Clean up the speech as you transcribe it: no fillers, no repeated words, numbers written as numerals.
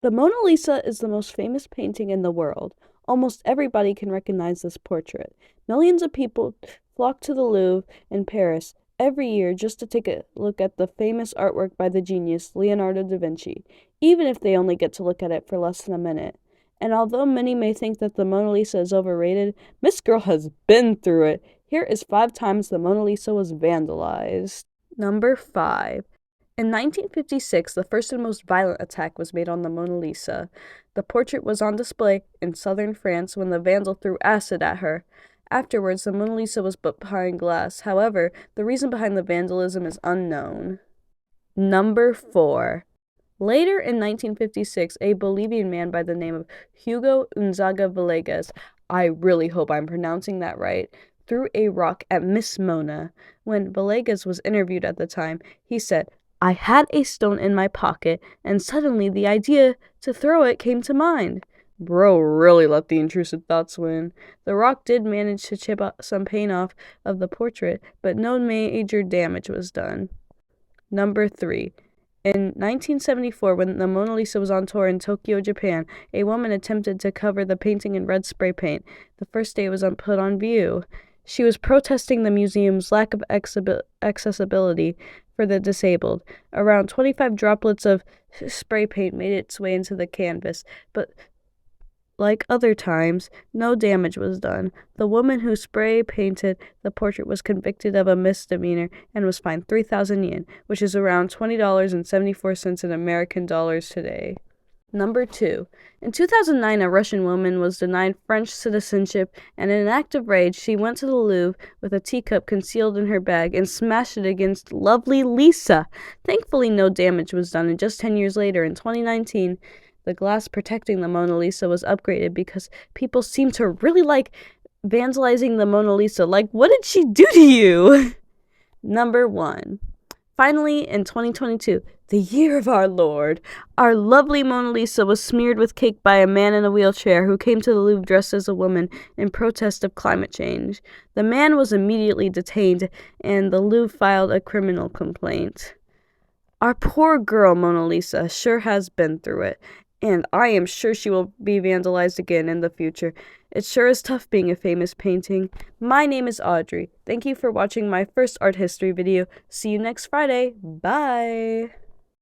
The Mona Lisa is the most famous painting in the world. Almost everybody can recognize this portrait. Millions of people flock to the Louvre in Paris every year just to take a look at the famous artwork by the genius Leonardo da Vinci, even if they only get to look at it for less than a minute. And although many may think that the Mona Lisa is overrated, Miss Girl has been through it. Here is 5 times the Mona Lisa was vandalized. Number 5. In 1956, the first and most violent attack was made on the Mona Lisa. The portrait was on display in southern France when the vandal threw acid at her. Afterwards, the Mona Lisa was put behind glass. However, the reason behind the vandalism is unknown. Number 4. Later in 1956, a Bolivian man by the name of Hugo Unzaga Villegas, I really hope I'm pronouncing that right, threw a rock at Miss Mona. When Villegas was interviewed at the time, he said, "I had a stone in my pocket, and suddenly the idea to throw it came to mind." Bro really let the intrusive thoughts win. The rock did manage to chip some paint off of the portrait, but no major damage was done. Number 3. In 1974, when the Mona Lisa was on tour in Tokyo, Japan, a woman attempted to cover the painting in red spray paint. The first day it was put on view. She was protesting the museum's lack of accessibility for the disabled. Around 25 droplets of spray paint made its way into the canvas, but like other times, no damage was done. The woman who spray painted the portrait was convicted of a misdemeanor and was fined 3,000 yen, which is around $20.74 in American dollars today. Number 2. In 2009, a Russian woman was denied French citizenship, and in an act of rage, she went to the Louvre with a teacup concealed in her bag and smashed it against lovely Lisa. Thankfully, no damage was done, and just 10 years later, in 2019, the glass protecting the Mona Lisa was upgraded because people seem to really like vandalizing the Mona Lisa. Like, what did she do to you? Number 1. Finally, in 2022, the year of our Lord, our lovely Mona Lisa was smeared with cake by a man in a wheelchair who came to the Louvre dressed as a woman in protest of climate change. The man was immediately detained, and the Louvre filed a criminal complaint. Our poor girl, Mona Lisa, sure has been through it, and I am sure she will be vandalized again in the future. It sure is tough being a famous painting. My name is Audrey. Thank you for watching my first art history video. See you next Friday. Bye!